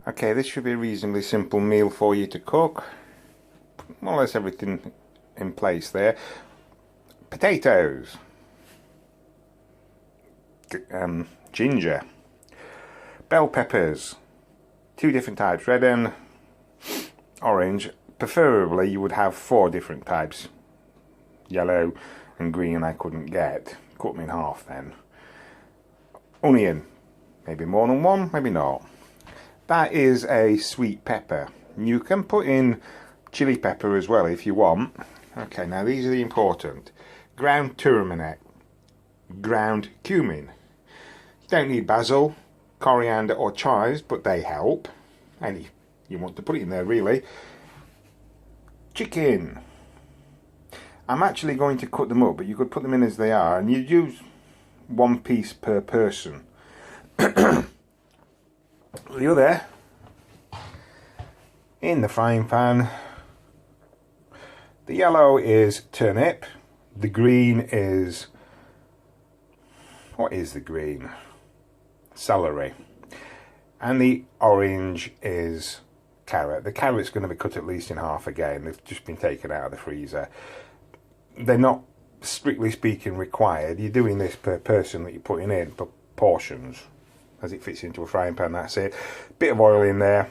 Okay, this should be a reasonably simple meal for you to cook. More or less everything in place there. Potatoes, ginger, bell peppers, two different types, red and orange. Preferably you would have four different types. Yellow and green I couldn't get. Cut them in half then. Onion, maybe more than one, maybe not. That is a sweet pepper. You can put in chili pepper as well if you want. Okay, now these are the important. Ground turmeric, ground cumin. You don't need basil, coriander or chives, but they help. And you want to put it in there really. Chicken. I'm actually going to cut them up, but you could put them in as they are, and you'd use one piece per person. The other in the frying pan. The yellow is turnip, the green is, what is the green? Celery, and the orange is carrot. The carrot's going to be cut at least in half again. They've just been taken out of the freezer. They're not strictly speaking required. You're doing this per person that you're putting in, per portions, as it fits into a frying pan. That's it. Bit of oil in there.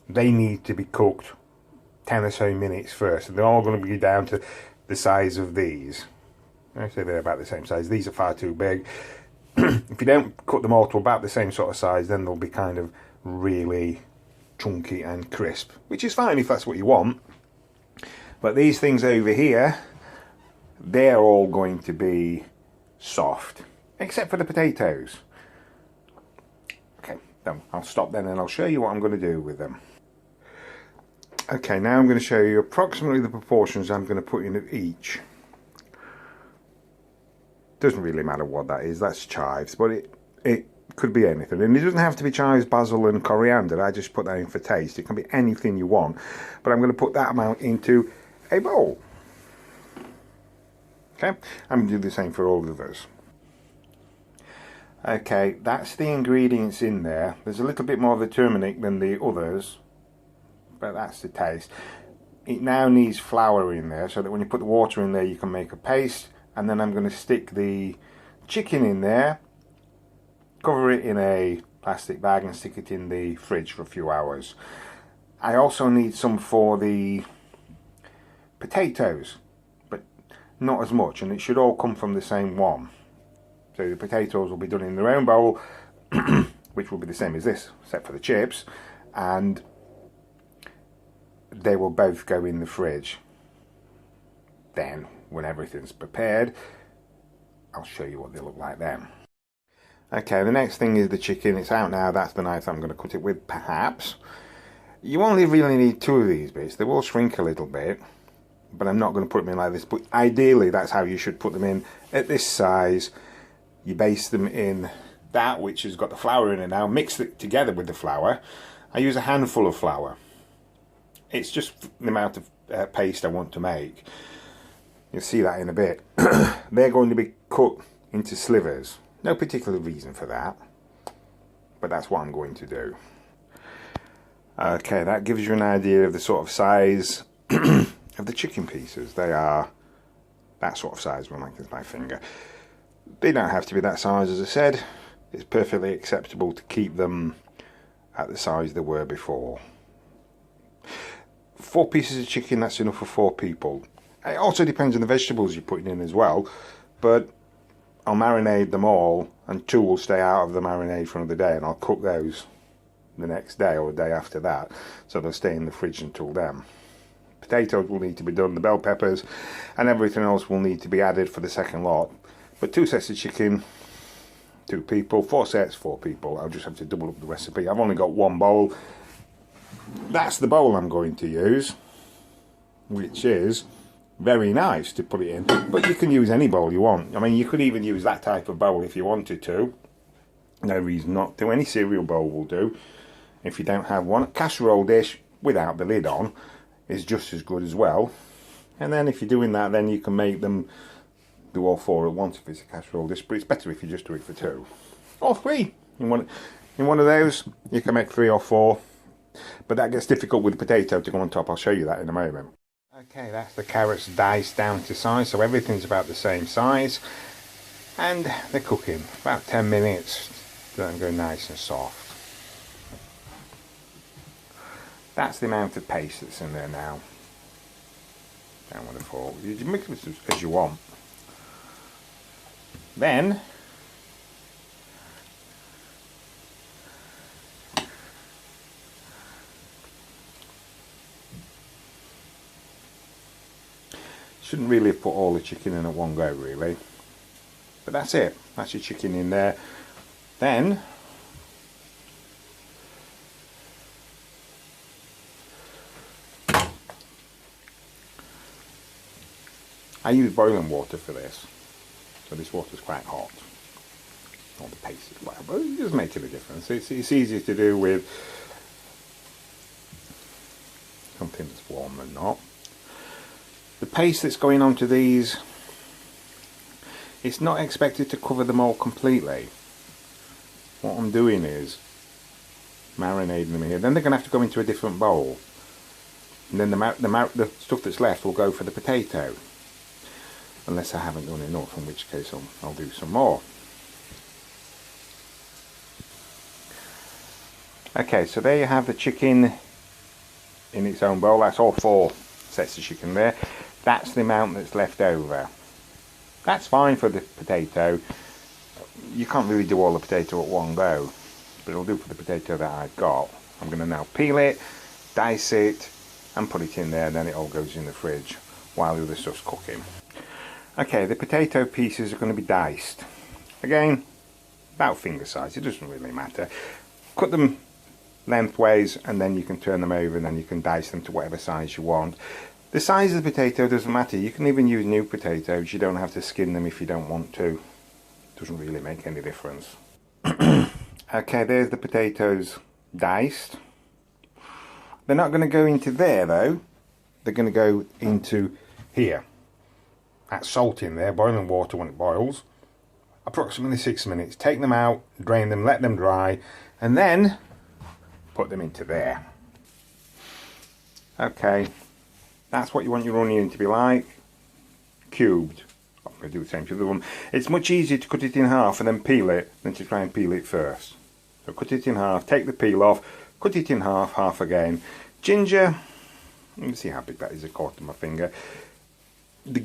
They need to be cooked 10 or so minutes first, and they're all going to be down to the size of these. I say they're about the same size. These are far too big. If you don't cut them all to about the same sort of size, then they'll be kind of really chunky and crisp, which is fine if that's what you want. But these things over here, they're all going to be soft, except for the potatoes. Okay, then I'll stop then and I'll show you what I'm going to do with them. Okay, now I'm going to show you approximately the proportions I'm going to put in of each. Doesn't really matter what that is, that's chives, but it could be anything. And it doesn't have to be chives, basil and coriander. I just put that in for taste. It can be anything you want. But I'm going to put that amount into a bowl. Okay, I'm going to do the same for all of those. Okay, that's the ingredients in there. There's a little bit more of the turmeric than the others, but that's the taste. It now needs flour in there so that when you put the water in there you can make a paste. And then I'm going to stick the chicken in there, cover it in a plastic bag and stick it in the fridge for a few hours. I also need some for the potatoes, but not as much, and it should all come from the same one. So the potatoes will be done in their own bowl, which will be the same as this, except for the chips, and they will both go in the fridge. Then, when everything's prepared, I'll show you what they look like then. Okay, the next thing is the chicken. It's out now. That's the knife I'm going to cut it with, perhaps. You only really need two of these bits. They will shrink a little bit, but I'm not going to put them in like this. But ideally, that's how you should put them in, at this size. You baste them in that, which has got the flour in it now. Mix it together with the flour. I use a handful of flour. It's just the amount of paste I want to make. You'll see that in a bit. They're going to be cut into slivers. No particular reason for that, but that's what I'm going to do. Okay, that gives you an idea of the sort of size of the chicken pieces. They are that sort of size, one like this, my finger. They don't have to be that size, as I said. It's perfectly acceptable to keep them at the size they were before. 4 pieces of chicken, that's enough for 4 people. It also depends on the vegetables you're putting in as well, but I'll marinate them all, and 2 will stay out of the marinade for another day, and I'll cook those the next day or the day after that, so they'll stay in the fridge until then. Potatoes will need to be done, the bell peppers, and everything else will need to be added for the second lot. But 2 sets of chicken, 2 people, 4 sets, 4 people. I'll just have to double up the recipe. I've only got 1 bowl. That's the bowl I'm going to use, which is very nice to put it in, but you can use any bowl you want. I mean, you could even use that type of bowl if you wanted to. No reason not to. Any cereal bowl will do. If you don't have one, a casserole dish without the lid on is just as good as well. And then if you're doing that, then you can make them do all 4 at once if it's a casserole dish, but it's better if you just do it for 2 or 3. In one of those, you can make 3 or 4. But that gets difficult with the potato to go on top. I'll show you that in a moment. Okay, that's the carrots diced down to size, so everything's about the same size. And they're cooking about 10 minutes. Let them go nice and soft. That's the amount of paste that's in there now. Down with a fork. You can mix it as you want. Then shouldn't really have put all the chicken in at one go, really. But that's it. That's your chicken in there. Then I use boiling water for this, so this water's quite hot. All the paste is well, but it does make a difference. It's easier to do with something that's warm than not. The paste that's going onto these, it's not expected to cover them all completely. What I'm doing is marinating them here. Then they're going to have to go into a different bowl, and then the stuff that's left will go for the potato. Unless I haven't done enough, in which case I'll do some more. Okay, so there you have the chicken in its own bowl. That's all 4 sets of chicken there. That's the amount that's left over. That's fine for the potato. You can't really do all the potato at one go, but it'll do for the potato that I've got. I'm going to now peel it, dice it, and put it in there, and then it all goes in the fridge while the other stuff's cooking. Okay, the potato pieces are going to be diced. Again, about finger size, it doesn't really matter. Cut them lengthways and then you can turn them over and then you can dice them to whatever size you want. The size of the potato doesn't matter. You can even use new potatoes. You don't have to skin them if you don't want to. It doesn't really make any difference. Okay, there's the potatoes diced. They're not going to go into there though. They're going to go into here. That's salt in there, boiling water when it boils. Approximately 6 minutes. Take them out, drain them, let them dry, and then put them into there. Okay, that's what you want your onion to be like. Cubed. I'm going to do the same to the other one. It's much easier to cut it in half and then peel it than to try and peel it first. So cut it in half, take the peel off, cut it in half, half again. Ginger, let me see how big that is, a quarter of my finger. The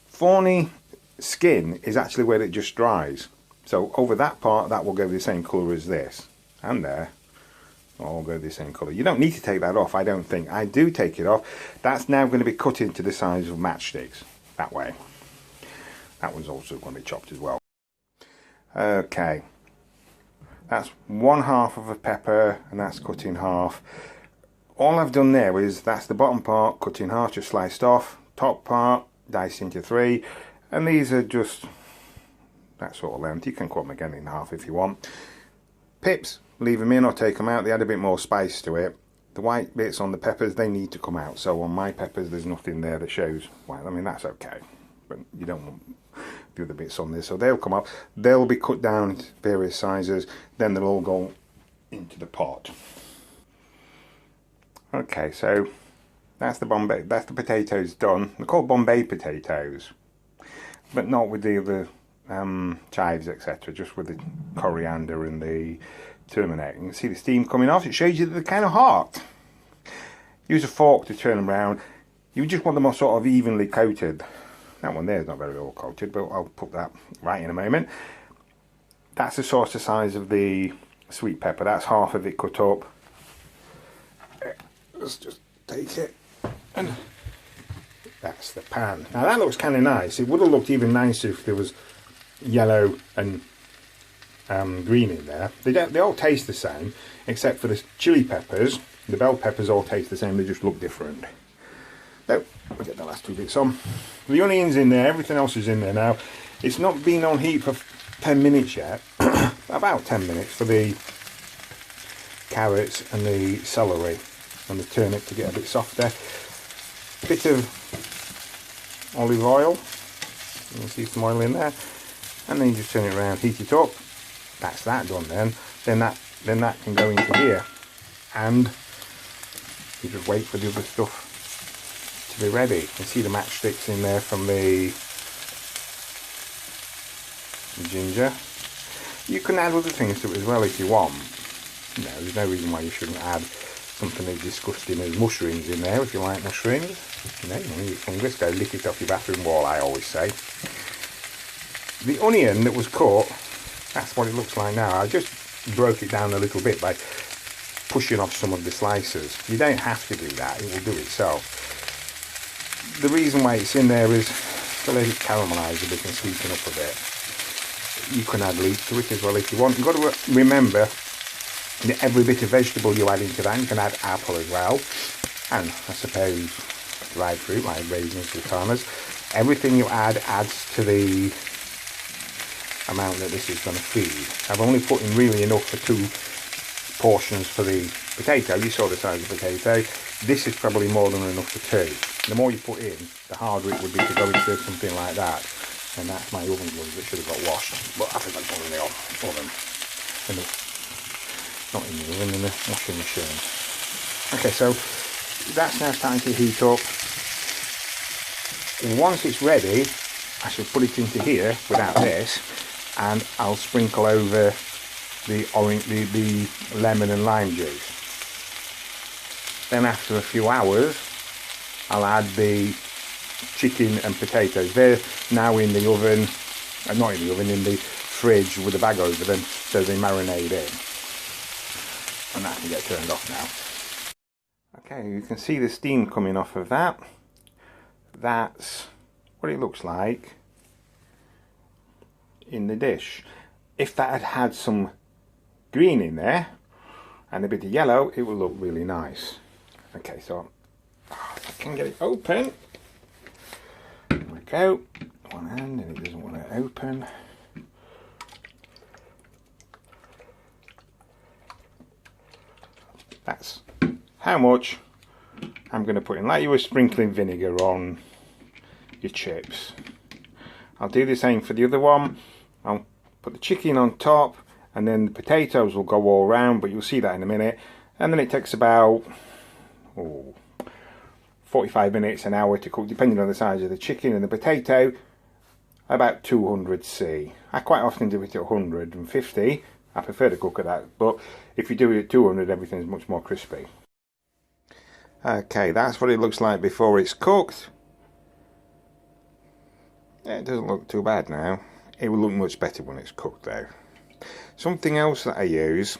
thorny skin is actually where it just dries. So over that part, that will go the same colour as this. And there. All go the same colour. You don't need to take that off, I don't think. I do take it off. That's now going to be cut into the size of matchsticks. That way. That one's also going to be chopped as well. Okay. That's 1/2 of a pepper, and that's cut in half. All I've done there is, that's the bottom part, cut in half, just sliced off. Top part, diced into 3. And these are just that sort of length. You can cut them again in half if you want. Pips, leave them in or take them out. They add a bit more spice to it. The white bits on the peppers, they need to come out. So on my peppers, there's nothing there that shows white. I mean, that's okay. But you don't want the other bits on there. So they'll come up. They'll be cut down to various sizes. Then they'll all go into the pot. Okay, so that's the Bombay. That's the potatoes done. They're called Bombay potatoes. But not with the other chives, etc. Just with the coriander and the turmeric. You can see the steam coming off. It shows you that they're kind of hot. Use a fork to turn them around. You just want them all sort of evenly coated. That one there is not very well coated, but I'll put that right in a moment. That's the sort of size of the sweet pepper. That's half of it cut up. Let's just take it, and that's the pan. Now that looks kind of nice. It would have looked even nicer if there was yellow and green in there. They all taste the same, except for the chili peppers. The bell peppers all taste the same, they just look different. So, we'll get the last 2 bits on. The onion's in there, everything else is in there now. It's not been on heat for 10 minutes yet. About 10 minutes for the carrots and the celery and the turnip to get a bit softer. Bit of olive oil. You can see some oil in there. And then you just turn it around, heat it up. That's that done then. Then that can go into here. And You just wait for the other stuff to be ready. You can see the matchsticks in there from the ginger. You can add other things to it as well if you want. There's no reason why you shouldn't add something as disgusting as mushrooms in there if you like mushrooms. You want to eat fungus, go lick it off your bathroom wall, I always say. The onion that was cut, that's what it looks like now. I just broke it down a little bit by pushing off some of the slices. You don't have to do that, it will do itself. The reason why it's in there is to let it caramelise a bit and sweeten up a bit. You can add leeks to it as well if you want. You've got to remember that every bit of vegetable you add into that, you can add apple as well, and I suppose dried fruit like raisins, sultanas. Everything you add adds to the amount that this is going to feed. I've only put in really enough for 2 portions for the potato. You saw the size of the potato. This is probably more than enough for 2. The more you put in, the harder it would be to go into something like that. And that's my oven gloves that should have got washed. But I think I'll put them in the oven. Not in the oven, in the washing machine. Okay, so that's now starting to heat up. Once it's ready, I shall put it into here without this, and I'll sprinkle over the lemon and lime juice. Then after a few hours, I'll add the chicken and potatoes. They're now in the oven, not in the oven, in the fridge with a bag over them, so they marinate in. And that can get turned off now. Okay, you can see the steam coming off of that. That's what it looks like in the dish. If that had had some green in there and a bit of yellow, it will look really nice. Okay, so if I can get it open. There we go. One hand, and it doesn't want to open. That's how much I'm going to put in. Like you were sprinkling vinegar on your chips. I'll do the same for the other one. I'll put the chicken on top, and then the potatoes will go all around, but you'll see that in a minute. And then it takes about 45 minutes, an hour to cook, depending on the size of the chicken. And the potato, about 200°C. I quite often do it at 150. I prefer to cook at that, but if you do it at 200, everything's much more crispy. Okay, that's what it looks like before it's cooked. Yeah, it doesn't look too bad now. It will look much better when it's cooked though. Something else that I use,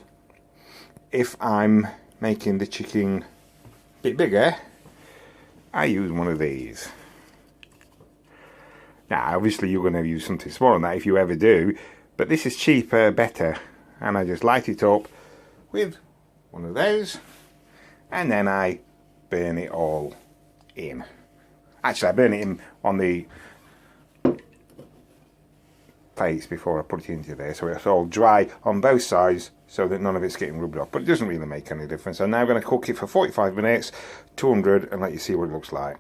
if I'm making the chicken a bit bigger, I use one of these. Now obviously you're going to use something smaller than that if you ever do, but this is cheaper, better, and I just light it up with one of those, and then I burn it all in. Actually, I burn it in on the plates before I put it into there, so it's all dry on both sides so that none of it's getting rubbed off, but it doesn't really make any difference. I'm now going to cook it for 45 minutes, 200, and let you see what it looks like.